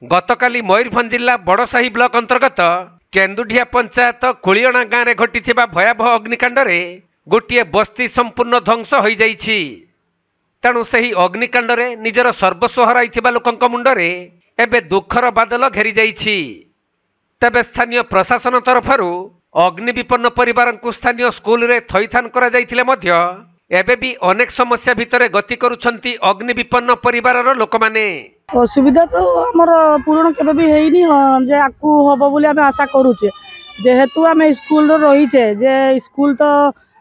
गतकाली मयूरभंज जिला बड़साही ब्लॉक अंतर्गत केन्दुढिया पंचायत कुलियणा गाँव में घटी भयावह अग्निकांड में गोटे बस्ती संपूर्ण ध्वंस हो जाइछि। तेणु से अग्निकांड में निजर सर्वस्व हराइथिबा लोकंक मुंडरे एबे दुखर बादल घेरी जाइछि। तेबे स्थानीय प्रशासन तरफरु अग्नि विपन्न परिवार को स्थानीय स्कूल रे थैथान करा जाइथिले मध्य एबे भी अनेक समस्या भितर गति करुछंती अग्नि विपन्न परिवार लोक माने। असुविधा तो आमर पूरण केबे भी हेइनी जे आकु हबो बोली आमे आशा करूचे। जेहेतु आमे स्कूल रहीचे जे स्कूल तो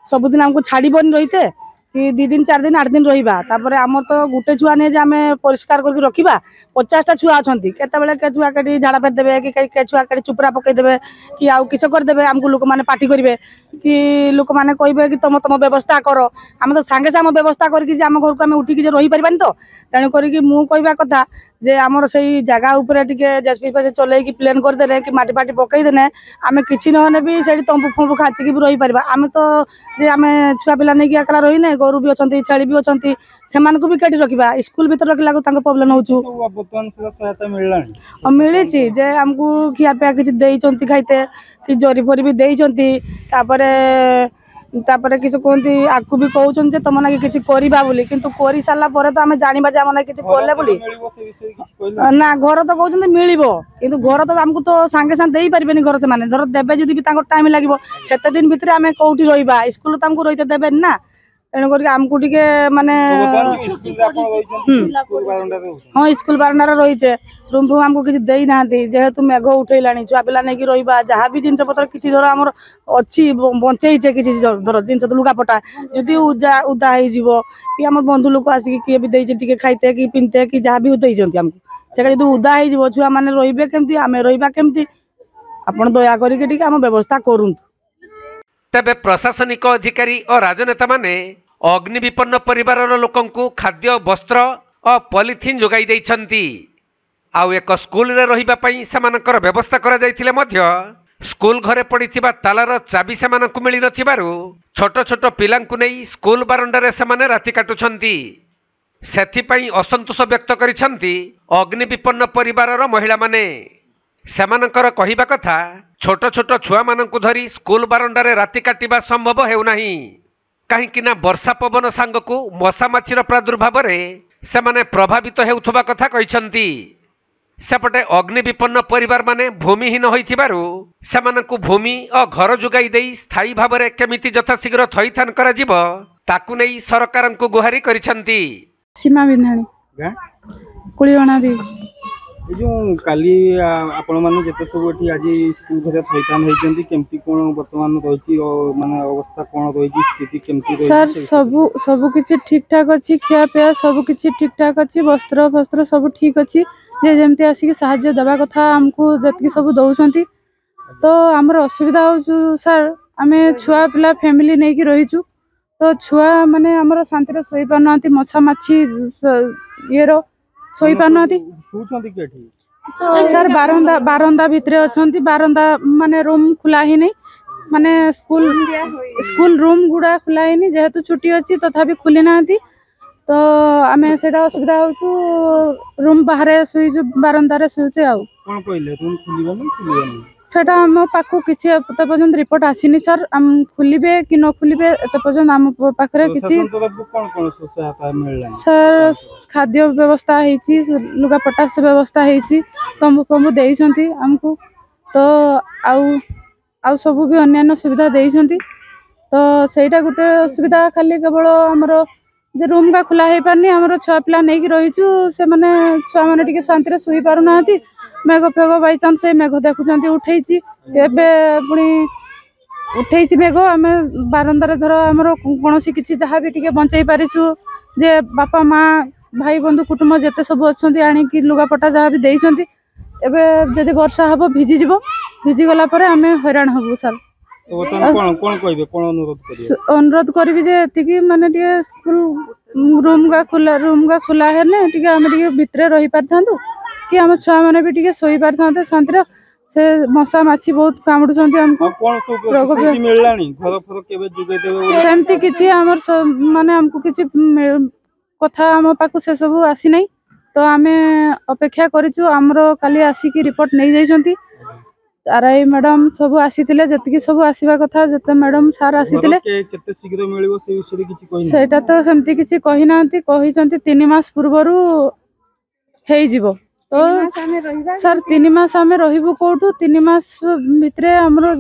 सबुदिन हमको छाड़बनी रहीते कि 2 दिन 4 दिन 8 दिन रहिबा। तापर आमर तो गुटे छुआ ने जे आमे परिष्कार करके रखिबा 50टा छुआ अछंती केतेबेले के छुआ केटी झाड़ा फेर देबे कि के छुआ केटी चुपरा पकई देबे कि आउ किछ कर देबे। हमको लोक माने पार्टी करिवे कि लोक माने कहबे कि तम व्यवस्था करो। आमे तो सांगे साम व्यवस्था करके जे आम घर को आमे उठी कि जे रही परबानी। तो तेणु करी मु कहबा कथा जे आमर सही जगह उपरे टिके जेसीबी पे चले कि प्लेन कर देने कि माटी फाटी पकई देने आमे किछि नहने भी सेठी तंबू फंबू खाचिकी भी रही परबा। आमे तो जे आमे छुआ पिला नै कि अकला रही नै गोरु भी अछंती छेली भी अछंती सेमान को भी केटी रखिबा। स्कूल भीतर रखला को तांको प्रॉब्लम होछु। वर्तमान से सहायता मिललानी मिली छि जे हमकु खिया पिया किछि देइचंती खाइते कि जरी फरी भी देइचंती। तापरे किछ कोंती आकु भी कहउछन जे तमना किछि करिबा बोली किंतु करि साला परे तो आमे जानिबा जे हमना किछि करले बोली ना। घर तो कहउछन मिलिबो किंतु घर तो हमकु तो सांगे सांगे देई परबेनी। घर से माने धर देबे जदी भी तांको टाइम लागिबो सेते दिन भितरे आमे कोउठी रहिबा स्कूल तो हमकु रहिते देबे ना। तेणु करके आमको टिके माने हाँ स्कूल बारंडार रही रूम फूम आमको किसी दे ना जेहेतु मेघ उठेलानी छुआ पिला नहीं रहा जहाँ भी जिनस पतर किसी धर आमर अच्छी बंचेचे कि धर जिन लुगापटा जदि उदा उदा हो कि आम बंधु लोक आसिक किए भी देते खाइते कि पिंधते कि जहाँ भी देते आमको से जो उदा हो छुआ मैंने रे केमती आम रहा केमती आपड़ दया करके आम व्यवस्था करूँ। तेबे प्रशासनिक अधिकारी और राजनेता माने अग्नि विपन्न परिवार लोकंकु खाद्य वस्त्र और पॉलिथिन जोगाई दैछंती। आउ एक स्कूल रे रहिबा पई समानकर व्यवस्था करा जायथिले मध्य स्कूल घरे पड़िथिबा तालार चाबी समानकु मिली नथिबारु छोट छोट पिलांकु नै स्कूल बारंडारे समाने राति काटुछंती। सेथि पई असंतोष व्यक्त करिसंती अग्नि विपन्न परिवारर महिला माने। सेमानकर कहिबा कथा छोट छोट छुआ मानकु धरी स्कूल बारंडारे राति काटिबा संभव हेउ नाही काहेकि ना वर्षा पवन सांगकु मशा माछीर प्रादुर्भाव रे सेमाने प्रभावित हेउथबा कथा कहिसंती। सेपटे अग्नि विपन्न परिवार माने भूमिहीन होइथिबारु सेमानकु भूमि और घर जोगाई देई स्थायी भाव रे केमिति यथाशीघ्र थैथान करा जिवो ताकु नै सरकारंकु गुहारी करिसंती। सीमा बिंधाणी कुलियणा भी जो काली आपण माने जते सब एठी आज स्कूल घरे थैथान होइचंती केमती कोन वर्तमान रहिची माने अवस्था कोन रहिची स्थिति केमती रहिची सर सब किछि ठीक ठाक अछि। खिया पिया सब किछि ठीक ठाक अछि। वस्त्र सब ठीक अछि। जे जेमती आसी सहायता देबा कथा हमकु जतकी सब दउछंती तो हमर असुविधा हो सर। आमे छुआ पिला फैमिली नै कि रहिचु तो छुआ माने हमर शांति रे सोई पानांती मछा माछी येरो सोई पानांती सुचंती केठी सर बारंदा भितरे अछंती। बारंदा माने रूम खुला ही नहीं माने स्कूल रूम गुड़ा खुला ही नहीं जेहेतु छुट्टी अच्छी तथापि खुली नांती तो आमे सेटा असुविधा होचु। रूम बाहर सुईजु बारंदा रे सुईचे आउ कोन कहले रूम खुलिबनी सेटा हम पाखु किछि एत पर्यंत रिपोर्ट आसीनी सर। हम खुलिबे कि न खुलिबे एत पर्यंत हम पाखरे किछि कोन सहायता मिलला सर। खाद्य व्यवस्था हेची लुगा पटा से व्यवस्था हेची तंबू फंबू देइछंती हमकु तो आउ सब भी अन्य सुविधा देइछंती तो सेटा गुटे सुविधा खाली केवल हमरो जे रूम का खुला हे पारनी हमरो छुआ पिला नै कि रहिचु से माने छुआ माने टिके शांति रे सुई पारु नांती। मेघ फेघ बाई चांस से मेघ देखुचंती उठेइची एबे पुणी उठेइची मेघ आमे बारंदारे धर हमरो कोनोसी किछि जहा भी टिके बंचाई पारिछु जे बापा माँ भाई बंधु कुटुंब जेते सब अछंती आनी कि लुगा पटा जहा भी देइछंती एबे जदि वर्षा हबो भिजी जिवो भिजी गला परे आमे हैरान हबु सर। कोन कहबे कोन अनुरोध करबी जे एतिकी माने टिके स्कूल रूम का खुला है ने टिके आमे टिके भितरे रही पारथांतु कि हम छुआ माने भी टिके सोई पारथांते शांति से मशा माछी बहुत कामुडुछंती हमको कोन सब मिललानी घर फर केबे जुगे देबे सेमती किछि हमर माने हमको किछि कथा हम पाकु से सब आसी नै तो आमे अपेक्षा करिछु हमरो काली आसिकी रिपोर्ट नहीं जाइछंती आरआई मैडम सब आसीतिले जतिकी सब आसीबा कथा जते मैडम सार आसीतिले केते शीघ्र मिलिबो से विषय किछि कहि सेटा तो सेमती किछि कहि नांती कहिसंती 3 मास पूर्वरु हेइ जिवो तो सर 3 मास आमे रहिबु कोठु 3 मास भितरे हमरो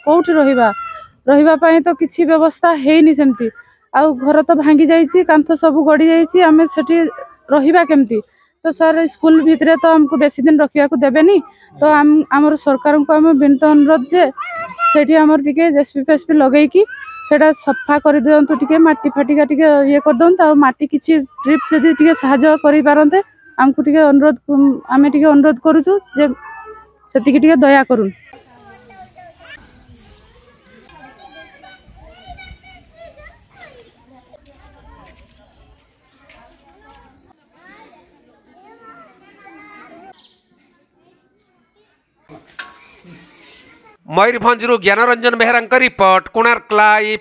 कोठी रहिबा पई तो किछि व्यवस्था हेइनी सेमती आ घर तो भांगी जाइछि कांथ सब गडी जाइछि आमे सेठी रहिबा केमती तो सर स्कूल भितरे तो हमको बेसी दिन रखिया को देबेनी तो आमर सरकार को आम विनती अनुरोध जे सेठी हमर टिके जेसीपी फेसीपी लगेई कि सेटा सफा कर दियंतु टिके माटी फाटिका टिके ये कर दंत आ माटी किछि ट्रिप जदी टिके सहायता करि पारंते हमको टिके अनुरोध आमे टिके अनुरोध करूछु जे सेति टिके दया करू। मयूरभंजरू ज्ञानरंजन बेहरा रिपोर्ट कोणार्क लाइव।